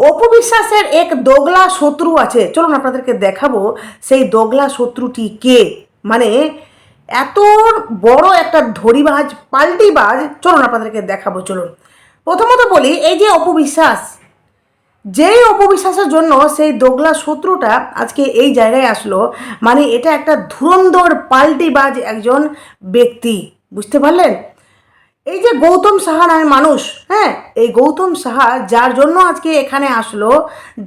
অপু বিশ্বাসের এক দোগলা শত্রু আছে, চলুন আপনাদেরকে দেখাবো সেই দোগলা শত্রুটি কে। মানে এত বড় একটা ধরিবাজ পাল্টিবাজ, চলুন আপনাদেরকে দেখাবো। চলুন প্রথমত বলি, এই যে অপু বিশ্বাস, যেই অপবিশ্বাসের জন্য সেই দোগলা শত্রুটা আজকে এই জায়গায় আসলো, মানে এটা একটা ধুরন্ধর পাল্টিবাজ একজন ব্যক্তি, বুঝতে পারলেন? এই যে গৌতম সাহা নামে মানুষ, হ্যাঁ, এই গৌতম সাহা যার জন্য আজকে এখানে আসলো,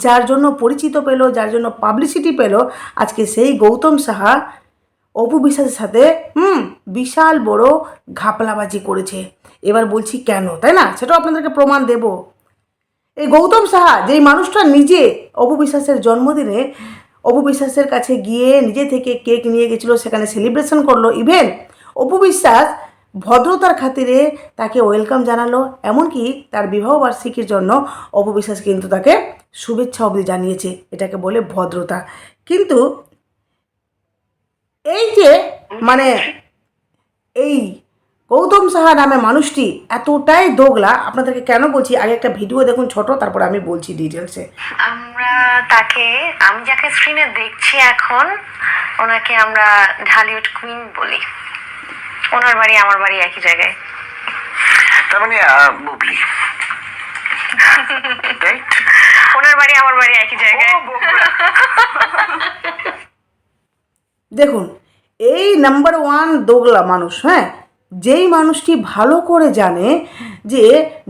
যার জন্য পরিচিত পেলো, যার জন্য পাবলিসিটি পেলো, আজকে সেই গৌতম সাহা অপু বিশ্বাসের সাথে বিশাল বড় ঘাপলাবাজি করেছে। এবার বলছি কেন, তাই না? সেটাও আপনাদেরকে প্রমাণ দেব। এই গৌতম সাহা, যেই মানুষটা নিজে অপু বিশ্বাসের জন্মদিনে অপু বিশ্বাসের কাছে গিয়ে নিজে থেকে কেক নিয়ে গেছিলো, সেখানে সেলিব্রেশন করলো, ইভেন অপু বিশ্বাস ভদ্রতার খাতিরে তাকে ওয়েলকাম জানালো, এমনকি তার বিবাহবার্ষিকীর জন্য অপু বিশ্বাস কিন্তু তাকে শুভেচ্ছা অবধি জানিয়েছে। এটাকে বলে ভদ্রতা। কিন্তু এই যে মানে এই গৌতম সাহা নামে মানুষটি এতটাই দোগলা, আপনাদেরকে কেন বলছি আগে একটা ভিডিও দেখুন ছোট, তারপর আমি বলছি ডিটেলসে। আমি যাকে স্ক্রিনে দেখছি এখন, ওনাকে আমরা ঢালিউড কুইন বলি। ওনার বাড়ি আমার বাড়ি একই জায়গায়, তার মানে বুবলি। ওনার বাড়ি আমার বাড়ি একই জায়গায়। দেখুন, এই নাম্বার ওয়ান দোগলা মানুষ, হ্যাঁ, যেই মানুষটি ভালো করে জানে যে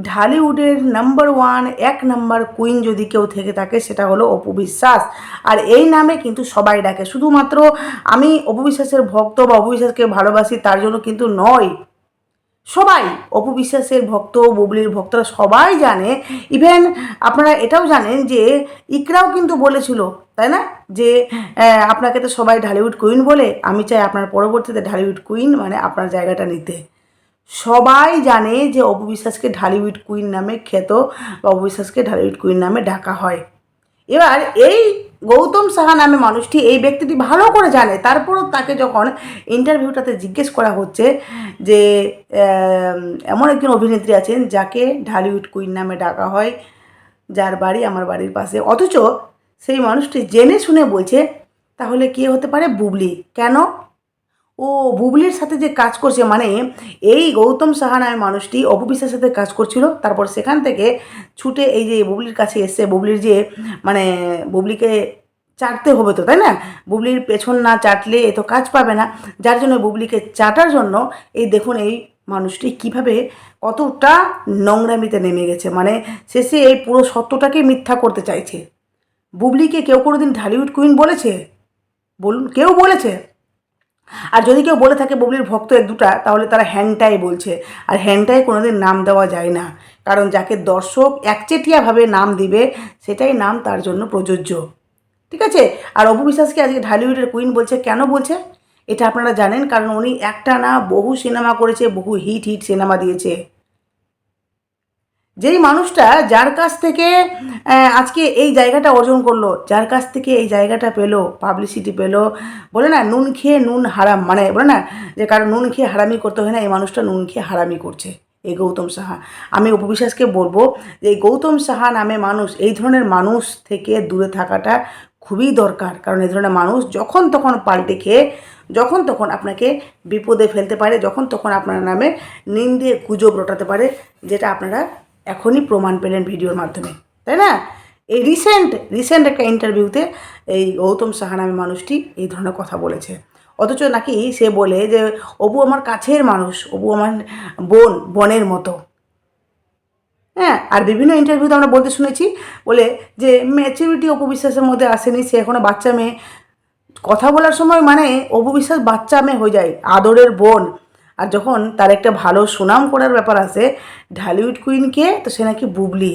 ঢালিউডের নাম্বার ওয়ান এক নাম্বার কুইন যদি কেউ থেকে থাকে সেটা হলো অপু বিশ্বাস। আর এই নামে কিন্তু সবাই ডাকে, শুধুমাত্র আমি অপু বিশ্বাসের ভক্ত বা অপু বিশ্বাসকে ভালোবাসি তার জন্য কিন্তু নয়, সবাই অপু বিশ্বাসের ভক্ত, বুবলির ভক্তরা সবাই জানে। ইভেন আপনারা এটাও জানেন যে ইকরাও কিন্তু বলেছিল, তাই না, যে আপনাকে তো সবাই ঢালিউড কুইন বলে, আমি চাই আপনার পরবর্তীতে ঢালিউড কুইন মানে আপনার জায়গাটা নিতে। সবাই জানে যে অপু বিশ্বাসকে ঢালিউড কুইন নামে খ্যাত বা অপু বিশ্বাসকে ঢালিউড কুইন নামে ডাকা হয়। এবার এই গৌতম সাহা নামে মানুষটি, এই ব্যক্তিটি ভালো করে জানে, তারপরও তাকে যখন ইন্টারভিউটাতে জিজ্ঞেস করা হচ্ছে যে এমন একজন অভিনেত্রী আছেন যাকে ঢালিউড কুইন নামে ডাকা হয়, যার বাড়ি আমার বাড়ির পাশে, অথচ সেই মানুষটি জেনে শুনে বলছে তাহলে কে হতে পারে? বুবলি। কেন? ও বুবলির সাথে যে কাজ করছে, মানে এই গৌতম সাহা নামে মানুষটি অপু বিশ্বাসের সাথে কাজ করছিল, তারপর সেখান থেকে ছুটে এই যে বুবলির কাছে এসে বুবলির যে মানে বুবলিকে চাটতে হবে তো, তাই না? বুবলির পেছন না চাটলে এ তো কাজ পাবে না, যার জন্য বুবলিকে চাটার জন্য এই দেখুন এই মানুষটি কিভাবে কতটা নোংরামিতে নেমে গেছে। মানে শেষে এই পুরো সত্যটাকে মিথ্যা করতে চাইছে। বুবলিকে কেউ কোনোদিন ঢালিউড কুইন বলেছে? বলুন, কেউ বলেছে? আর যদি কেউ বলে থাকে বুবলির ভক্ত এক দুটা, তাহলে তারা হ্যাংটাই বলছে। আর হ্যাংটাই কোনোদিন নাম দেওয়া যায় না, কারণ যাকে দর্শক একচেটিয়াভাবে নাম দিবে সেটাই নাম তার জন্য প্রযোজ্য, ঠিক আছে? আর অপু বিশ্বাসকে আজকে ঢালিউডের কুইন বলছে, কেন বলছে এটা আপনারা জানেন? কারণ উনি একটা না বহু সিনেমা করেছে, বহু হিট হিট সিনেমা দিয়েছে। যেই মানুষটা যার কাছ থেকে আজকে এই জায়গাটা অর্জন করলো, যার কাছ থেকে এই জায়গাটা পেলো, পাবলিসিটি পেলো, বলে না নুন খেয়ে নুন হারাম, মানে বলে না যে কারণ নুন খেয়ে হারামি করতে হয় না, এই মানুষটা নুন খেয়ে হারামি করছে, এই গৌতম সাহা। আমি অপু বিশ্বাসকে বলবো যে এই গৌতম সাহা নামে মানুষ, এই ধরনের মানুষ থেকে দূরে থাকাটা খুবই দরকার, কারণ এই ধরনের মানুষ যখন তখন পাল্টে খেয়ে যখন তখন আপনাকে বিপদে ফেলতে পারে, যখন তখন আপনার নামে নিন্দে গুজব রটাতে পারে, যেটা আপনারা এখনই প্রমাণ পেলেন ভিডিওর মাধ্যমে, তাই না? এই রিসেন্ট একটা ইন্টারভিউতে এই গৌতম সাহা নামে মানুষটি এই ধরনের কথা বলেছে, অথচ নাকি সে বলে যে অপু আমার কাছের মানুষ, অপু আমার বোনের মতো। হ্যাঁ, আর বিভিন্ন ইন্টারভিউতে আমরা বলতে শুনেছি বলে যে ম্যাচুরিটি অপু বিশ্বাসের মধ্যে আসেনি, সে এখনও বাচ্চা মেয়ে। কথা বলার সময় মানে অপু বিশ্বাস বাচ্চা মেয়ে হয়ে যায়, আদরের বোন। আর যখন তার একটা ভালো সুনাম করার ব্যাপার আসে, ঢালিউড কুইনকে, তো সে নাকি বুবলি।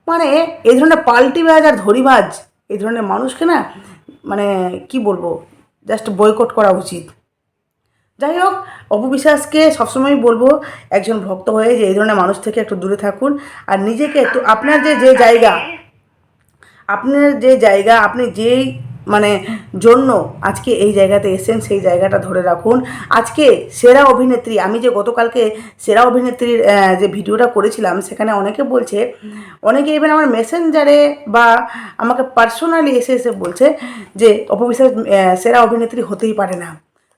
মানে এই ধরনের পাল্টিবাজ আর ধরিবাজ, এই ধরনের মানুষকে না মানে কি বলবো, জাস্ট বয়কট করা উচিত। যাই হোক, অপু বিশ্বাসকে সবসময় বলবো একজন ভক্ত হয়ে যে এই ধরনের মানুষ থেকে একটু দূরে থাকুন, আর নিজেকে একটু আপনার যে জায়গা, আপনি যেই মানে জন্য আজকে এই জায়গাতে এসেছেন, সেই জায়গাটা ধরে রাখুন। আজকে সেরা অভিনেত্রী, আমি যে গতকালকে সেরা অভিনেত্রীর যে ভিডিওটা করেছিলাম, সেখানে অনেকে বলছে, অনেকে ইভেন আমার মেসেঞ্জারে বা আমাকে পার্সোনালি এসে এসে বলছে যে অপবিশ্বাস সেরা অভিনেত্রী হতেই পারে না।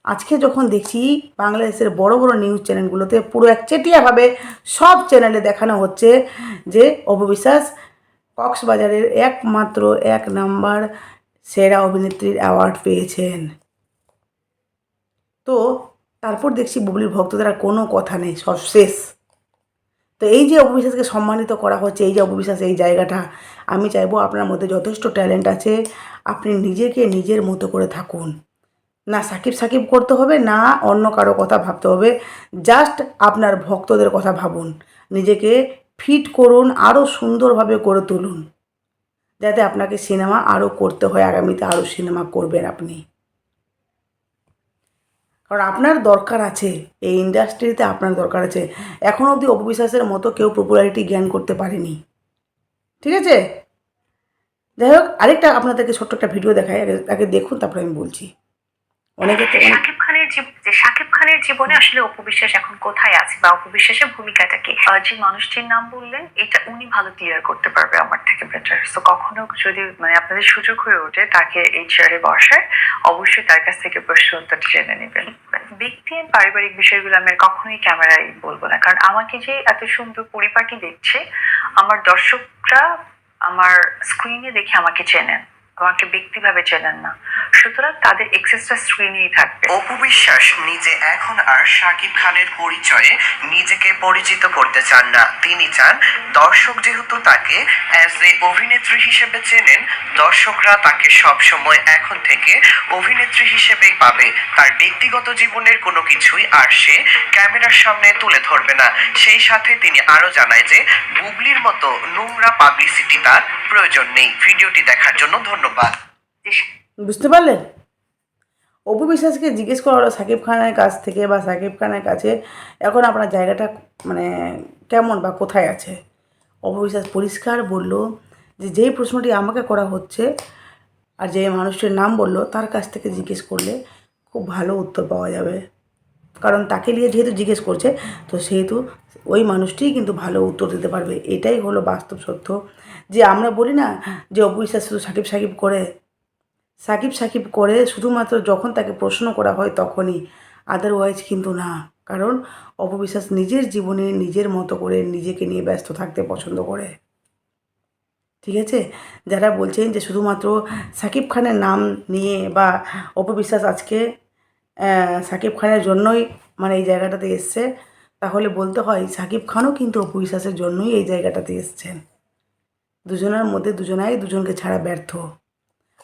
আজকে যখন দেখছি বাংলাদেশের বড় বড় নিউজ চ্যানেলগুলোতে পুরো একচেটিয়াভাবে সব চ্যানেলে দেখানো হচ্ছে যে অপবিশ্বাস কক্সবাজারের একমাত্র 1 নাম্বার সেরা অভিনেত্রীর অ্যাওয়ার্ড পেয়েছেন। তো তারপর দেখছি বুবলির ভক্তদের আর কোনো কথা নেই, সব শেষ। তো এই যে অপবিশ্বাসকে সম্মানিত করা হচ্ছে, এই যে অপবিশ্বাস এই জায়গাটা, আমি চাইবো আপনার মধ্যে যথেষ্ট ট্যালেন্ট আছে, আপনি নিজেকে নিজের মতো করে থাকুন। না সাকিব সাকিব করতে হবে, না অন্য কারো কথা ভাবতে হবে, জাস্ট আপনার ভক্তদের কথা ভাবুন। নিজেকে ফিট করুন, আরও সুন্দরভাবে করে তুলুন, যাতে আপনাকে সিনেমা আরও করতে হয়, আগামীতে আরও সিনেমা করবেন আপনি। কারণ আপনার দরকার আছে, এই ইন্ডাস্ট্রিতে আপনার দরকার আছে। এখনও অবধি অপবিশ্বাসের মতো কেউ পপুলারিটি জ্ঞান করতে পারেনি, ঠিক আছে? যাই হোক, আরেকটা আপনাদেরকে ছোট্ট একটা ভিডিও দেখাই, আগে দেখুন, তারপরে আমি বলছি। অনেকে তো শাকিব খানের জীবনে আসলে অপবিশ্বাস এখন কোথায় আছে বা অপবিশ্বাসের ভূমিকাটা কি, যে মানুষটির নাম বললেন এটা উনি ভালো ক্লিয়ার করতে পারবে আমার থেকে বেটার। সো কখনো যদি আপনাদের সুযোগ হয়ে ওঠে তাকে এই চেয়ারে বসার, অবশ্যই তার কাছ থেকে প্রশ্ন উত্তরটা জেনে নেবেন। ব্যক্তি আর পারিবারিক বিষয়গুলো আমি আর কখনোই ক্যামেরায় বলবো না, কারণ আমাকে যে এত সুন্দর পরিপাটি দেখছে, আমার দর্শকরা আমার স্ক্রিনে দেখে আমাকে চেনেন, আমাকে ব্যক্তিভাবে চেনেন না, সুতরাং তাদের এক্সেসটা স্ক্রিনেই থাকবে। অপু বিশ্বাস নিজে এখন আর শাকিব খানের পরিচয়ে নিজেকে পরিচিত করতে চান না। তিনি চান দর্শক যেহেতু তাকে অ্যাজ এ অভিনেত্রী হিসেবে চেনেন, দর্শকরা তাকে সব সময় এখন থেকে অভিনেত্রী হিসেবেই পাবে। তার ব্যক্তিগত জীবনের কোনো কিছুই আর সে ক্যামেরার সামনে তুলে ধরবে না। সেই সাথে তিনি আরো জানায় যে বুবলির মতো নোংরা পাবলিসিটি তার প্রয়োজন নেই। ভিডিওটি দেখার জন্য ধন্যবাদ। বুঝতে পারলেন? অপু বিশ্বাসকে জিজ্ঞেস করা হলো সাকিব খানের কাছ থেকে বা সাকিব খানের কাছে এখন আপনার জায়গাটা মানে কেমন বা কোথায় আছে। অপু বিশ্বাস পরিষ্কার বলল যে যেই প্রশ্নটি আমাকে করা হচ্ছে আর যে মানুষটির নাম বললো তার কাছ থেকে জিজ্ঞেস করলে খুব ভালো উত্তর পাওয়া যাবে। কারণ তাকে নিয়ে যেহেতু জিজ্ঞেস করছে, তো সেহেতু ওই মানুষটিই কিন্তু ভালো উত্তর দিতে পারবে। এটাই হলো বাস্তব সত্য। যে আমরা বলি না যে অপু বিশ্বাস শুধু সাকিব সাকিব করে, সাকিব সাকিব করে শুধুমাত্র যখন তাকে প্রশ্ন করা হয় তখনই, আদারওয়াইজ কিন্তু না। কারণ অপু বিশ্বাস নিজের জীবনে নিজের মতো করে নিজেকে নিয়ে ব্যস্ত থাকতে পছন্দ করে, ঠিক আছে? যারা বলছেন যে শুধুমাত্র সাকিব খানের নাম নিয়ে বা অপু বিশ্বাস আজকে সাকিব খানের জন্যই মানে এই জায়গাটাতে এসছে, তাহলে বলতে হয় সাকিব খানও কিন্তু অপু বিশ্বাসের জন্যই এই জায়গাটাতে এসছেন। দুজনের মধ্যে দুজনাই দুজনকে ছাড়া ব্যর্থ।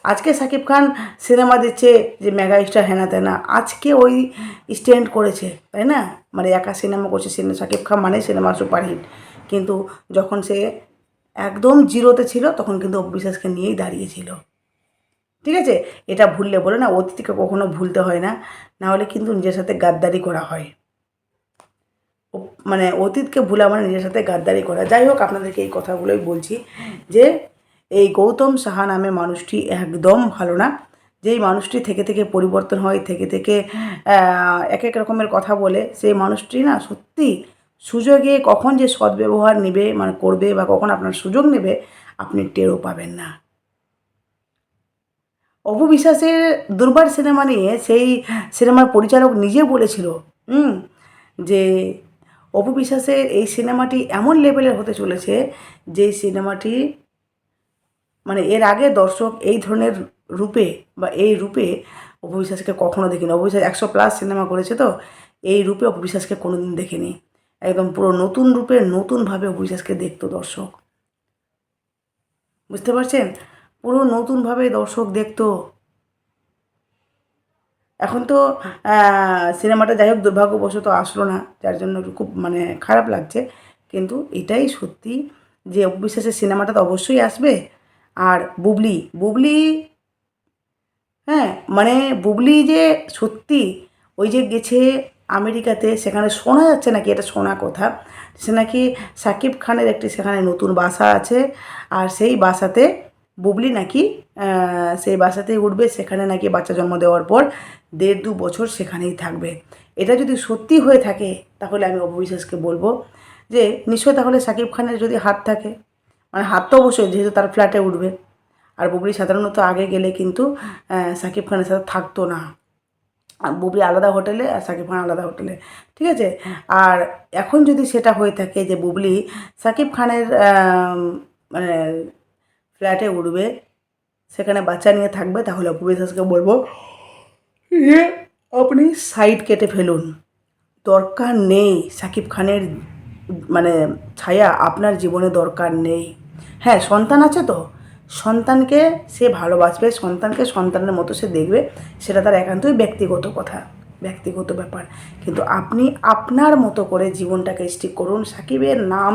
আজকে সাকিব খান সিনেমা দিচ্ছে যে মেগা স্টার হেনা তেনা, আজকে ওই স্ট্যান্ড করেছে, তাই না? মানে একা সিনেমা করছে, সাকিব খান মানে সিনেমা সুপারহিট। কিন্তু যখন সে একদম জিরোতে ছিল তখন কিন্তু অপু বিশ্বাসকে নিয়েই দাঁড়িয়েছিল, ঠিক আছে? এটা ভুললে বলে না, অতীতকে কখনো ভুলতে হয় না, নাহলে কিন্তু নিজের সাথে গাদ্দারি করা হয়। মানে অতীতকে ভুলা মানে নিজের সাথে গাদ্দারি করা। যাই হোক, আপনাদেরকে এই কথাগুলোই বলছি যে এই গৌতম সাহা নামে মানুষটি একদম ভালো না। যেই মানুষটি থেকে থেকে পরিবর্তন হয়, থেকে থেকে এক এক রকমের কথা বলে, সেই মানুষটি না সত্যি সুযোগে কখন যে সদ্ব্যবহার নেবে মানে করবে বা কখন আপনার সুযোগ নেবে আপনি টেরও পাবেন না। অপু বিশ্বাসের দুর্বার সিনেমা নিয়ে সেই সিনেমার পরিচালক নিজে বলেছিল যে অপু বিশ্বাসের এই সিনেমাটি এমন লেভেলের হতে চলেছে যে সিনেমাটি মানে এর আগে দর্শক এই ধরনের রূপে বা এই রূপে অপু বিশ্বাসকে কখনো দেখিনি। অপু বিশ্বাস 100+ সিনেমা করেছে, তো এই রূপে অপু বিশ্বাসকে কোনোদিন দেখেনি। একদম পুরো নতুন রূপে নতুনভাবে অপু বিশ্বাসকে দেখতো দর্শক, বুঝতে পারছেন? পুরো নতুনভাবে দর্শক দেখতো। এখন তো সিনেমাটা যাই হোক দুর্ভাগ্যবশত আসলো না, যার জন্য খুব মানে খারাপ লাগছে। কিন্তু এটাই সত্যি যে অপু বিশ্বাসের সিনেমাটা তো অবশ্যই আসবে। আর বুবলি হ্যাঁ, মানে বুবলি যে সত্যি ওই যে গেছে আমেরিকাতে, সেখানে শোনা যাচ্ছে নাকি, এটা শোনা কথা, সে নাকি সাকিব খানের একটি সেখানে নতুন বাসা আছে, আর সেই বাসাতে বুবলি নাকি সেই বাসাতেই উঠবে, সেখানে নাকি বাচ্চা জন্ম দেওয়ার পর 1.5-2 বছর সেখানেই থাকবে। এটা যদি সত্যি হয়ে থাকে তাহলে আমি অপবিশ্বাসকে বলবো যে নিশ্চয়ই তাহলে শাকিব খানের যদি হাত থাকে, মানে হাত তো অবশ্যই, যেহেতু তার ফ্ল্যাটে উঠবে। আর বুবলি সাধারণত আগে গেলে কিন্তু শাকিব খানের সাথে থাকতো না, আর বুবলি আলাদা হোটেলে আর শাকিব খান আলাদা হোটেলে, ঠিক আছে। আর এখন যদি সেটা হয়ে থাকে যে বুবলি শাকিব খানের মানে ফ্ল্যাটে উঠবে, সেখানে বাচ্চা নিয়ে থাকবে, তাহলে অপু বিশ্বাসকে বলবো যে আপনি সাইড কেটে ফেলুন, দরকার নেই শাকিব খানের মানে ছায়া আপনার জীবনে দরকার নেই। হ্যাঁ, সন্তান আছে তো, সন্তানকে সে ভালোবাসবে, সন্তানকে সন্তানের মতো সে দেখবে, সেটা তার একান্তই ব্যক্তিগত কথা, ব্যক্তিগত ব্যাপার। কিন্তু আপনি আপনার মতো করে জীবনটাকে স্টিক করুন, সাকিবের নাম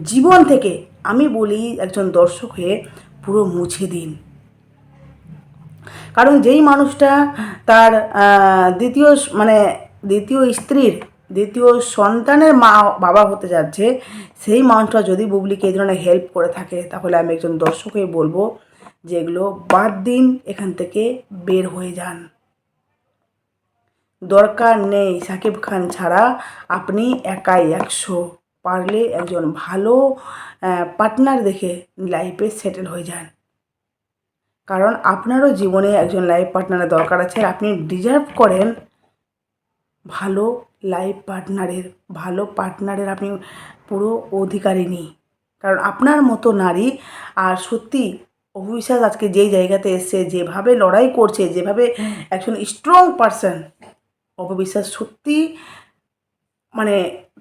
জীবন থেকে আমি বলি একজন দর্শক হয়ে পুরো মুছে দিন। কারণ যেই মানুষটা তার দ্বিতীয় স্ত্রীর দ্বিতীয় সন্তানের মা বাবা হতে যাচ্ছে, সেই মানুষটা যদি বুবলিকে এই ধরনের হেল্প করে থাকে, তাহলে আমি একজন দর্শক হয়ে বলবো যে এগুলো বাদ দিন, এখান থেকে বের হয়ে যান। দরকার নেই শাকিব খান ছাড়া আপনি একাই 100, পারলে একজন ভালো পার্টনার দেখে লাইফে সেটেল হয়ে যান। কারণ আপনারও জীবনে একজন লাইফ পার্টনারের দরকার আছে, আর আপনি ডিজার্ভ করেন ভালো লাইফ পার্টনারের, ভালো পার্টনারের আপনি পুরো অধিকারিণী। কারণ আপনার মতো নারী, আর সত্যি অপু বিশ্বাস আজকে যেই জায়গাতে এসছে, যেভাবে লড়াই করছে, যেভাবে একজন স্ট্রং পারসন, অপু বিশ্বাস সত্যি মানে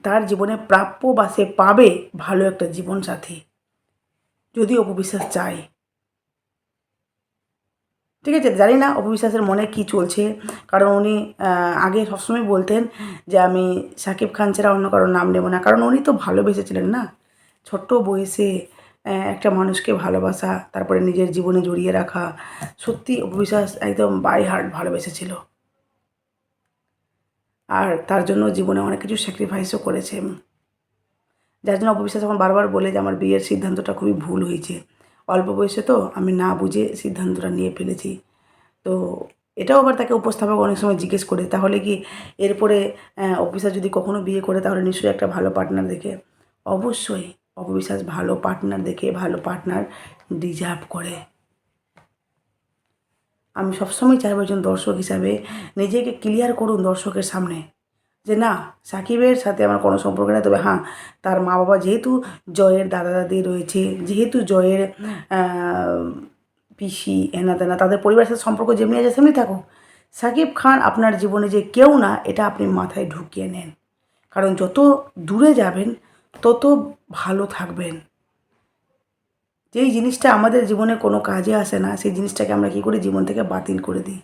তার জীবনে প্রাপ্য বা সে পাবে ভালো একটা জীবনসাথী, যদি অপু বিশ্বাস চায়। ঠিক আছে, জানি না অপু বিশ্বাসের মনে কী চলছে, কারণ উনি আগে সবসময় বলতেন যে আমি শাকিব খান ছাড়া অন্য কারোর নাম নেব না, কারণ উনি তো ভালোবেসেছিলেন না, ছোট্ট বয়সে একটা মানুষকে ভালোবাসা, তারপরে নিজের জীবনে জড়িয়ে রাখা, সত্যি অপু বিশ্বাস একদম বাই হার্ট ভালোবেসেছিল। আর তার জন্য জীবনে অনেক কিছু স্যাক্রিফাইসও করেছে, যার জন্য অপু বিশ্বাস এখন বারবার বলে যে আমার বিয়ের সিদ্ধান্তটা খুবই ভুল হয়েছে, অল্প বয়সে তো আমি না বুঝে সিদ্ধান্তটা নিয়ে ফেলেছি। তো এটাও আবার তাকে উপস্থাপক অনেক সময় জিজ্ঞেস করে, তাহলে কি এরপরে অপু বিশ্বাস যদি কখনো বিয়ে করে তাহলে নিশ্চয়ই একটা ভালো পার্টনার দেখে। অবশ্যই অপু বিশ্বাস ভালো পার্টনার দেখে, ভালো পার্টনার ডিজার্ভ করে। আমি সবসময় চাইবো একজন দর্শক হিসাবে নিজেকে ক্লিয়ার করুন দর্শকের সামনে যে না, সাকিবের সাথে আমার কোনো সম্পর্ক নেই, তবে হ্যাঁ তার মা বাবা যেহেতু জয়ের দাদা দাদি রয়েছে, যেহেতু জয়ের পিসি এনা তেনা, তাদের পরিবারের সাথে সম্পর্ক যেমনি আছে সেমনি থাকুক, সাকিব খান আপনার জীবনে যে কেউ না, এটা আপনি মাথায় ঢুকিয়ে নেন। কারণ যত দূরে যাবেন তত ভালো থাকবেন। যেই জিনিসটা আমাদের জীবনে কোনো কাজে আসে না, সেই জিনিসটাকে আমরা কী করি, জীবন থেকে বাতিল করে দিই,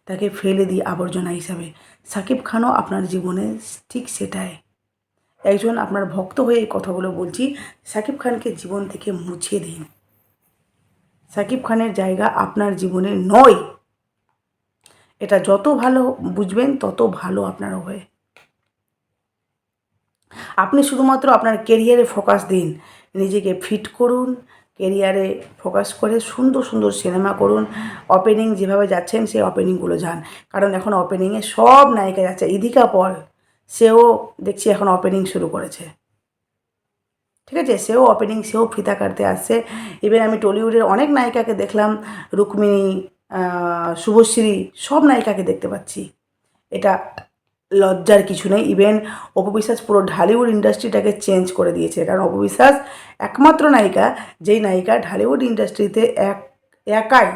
তাকে ফেলে দিই আবর্জনা হিসাবে। সাকিব খানও আপনার জীবনে ঠিক সেটাই। একজন আপনার ভক্ত হয়ে এই কথাগুলো বলছি, সাকিব খানকে জীবন থেকে মুছে দিন। সাকিব খানের জায়গা আপনার জীবনে নয়, এটা যত ভালো বুঝবেন তত ভালো আপনারও হয়ে। আপনি শুধুমাত্র আপনার কেরিয়ারে ফোকাস দিন, নিজেকে ফিট করুন, কেরিয়ারে ফোকাস করে সুন্দর সুন্দর সিনেমা করুন, ওপেনিং যেভাবে যাচ্ছেন সেই ওপেনিংগুলো যান। কারণ এখন ওপেনিংয়ে সব নায়িকা যাচ্ছে, ইদিকা পল সেও দেখছি এখন ওপেনিং শুরু করেছে, ঠিক আছে, সেও ওপেনিং, সেও ফিতা কাটতে আসছে। ইভেন আমি টলিউডের অনেক নায়িকাকে দেখলাম, রুক্মিণী, শুভশ্রী, সব নায়িকাকে দেখতে পাচ্ছি। এটা লজ্জার কিছু নেই। ইভেন অপু বিশ্বাস পুরো ঢালিউড ইন্ডাস্ট্রিটাকে চেঞ্জ করে দিয়েছে, কারণ অপু বিশ্বাস একমাত্র নায়িকা, যেই নায়িকা ঢালিউড ইন্ডাস্ট্রিতে একাই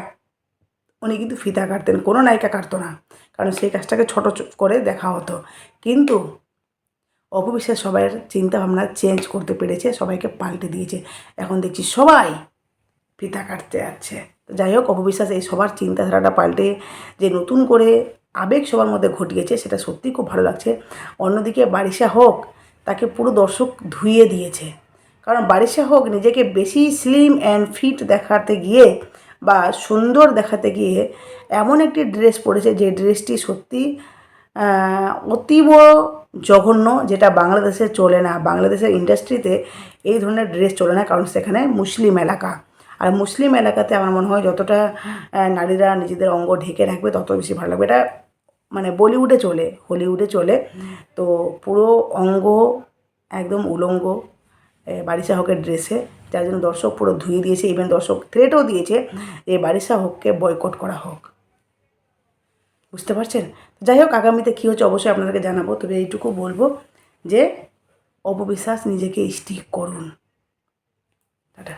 উনি কিন্তু ফিতা কাটতেন, কোনো নায়িকা কাটতো না, কারণ সেই কাজটাকে ছোটো করে দেখা হতো। কিন্তু অপু বিশ্বাস সবার চিন্তাভাবনা চেঞ্জ করতে পেরেছে, সবাইকে পাল্টে দিয়েছে, এখন দেখছি সবাই ফিতা কাটতে যাচ্ছে। যাই হোক, অপু বিশ্বাস এই সবার চিন্তাধারাটা পাল্টে যে নতুন করে আবেগ সবার মধ্যে ঘটিয়েছে, সেটা সত্যিই খুব ভালো লাগছে। অন্যদিকে বারিশা হক, তাকে পুরো দর্শক ধুইয়ে দিয়েছে, কারণ বারিশা হক নিজেকে বেশি স্লিম অ্যান্ড ফিট দেখাতে গিয়ে বা সুন্দর দেখাতে গিয়ে এমন একটি ড্রেস পরেছে, যে ড্রেসটি সত্যি অতীব জঘন্য, যেটা বাংলাদেশে চলে না, বাংলাদেশের ইন্ডাস্ট্রিতে এই ধরনের ড্রেস চলে না, কারণ সেখানে মুসলিম এলাকা। আর মুসলিম এলাকাতে আমার মনে হয় যতটা নারীরা নিজেদের অঙ্গ ঢেকে রাখবে তত বেশি ভালো লাগবে। এটা মানে বলিউডে চলে, হলিউডে চলে, তো পুরো অঙ্গ একদম উলঙ্গ বারিশা হকের ড্রেসে, যার জন্য দর্শক পুরো ধুয়ে দিয়েছে, ইভেন দর্শক থ্রেটও দিয়েছে যে বারিশা হককে বয়কট করা হোক। বুঝতে পারছেন? যাই হোক, আগামীতে কী হচ্ছে অবশ্যই আপনাদেরকে জানাবো। তবে এইটুকু বলবো যে অপবিশ্বাস নিজেকে স্টিক করুন। টাটা।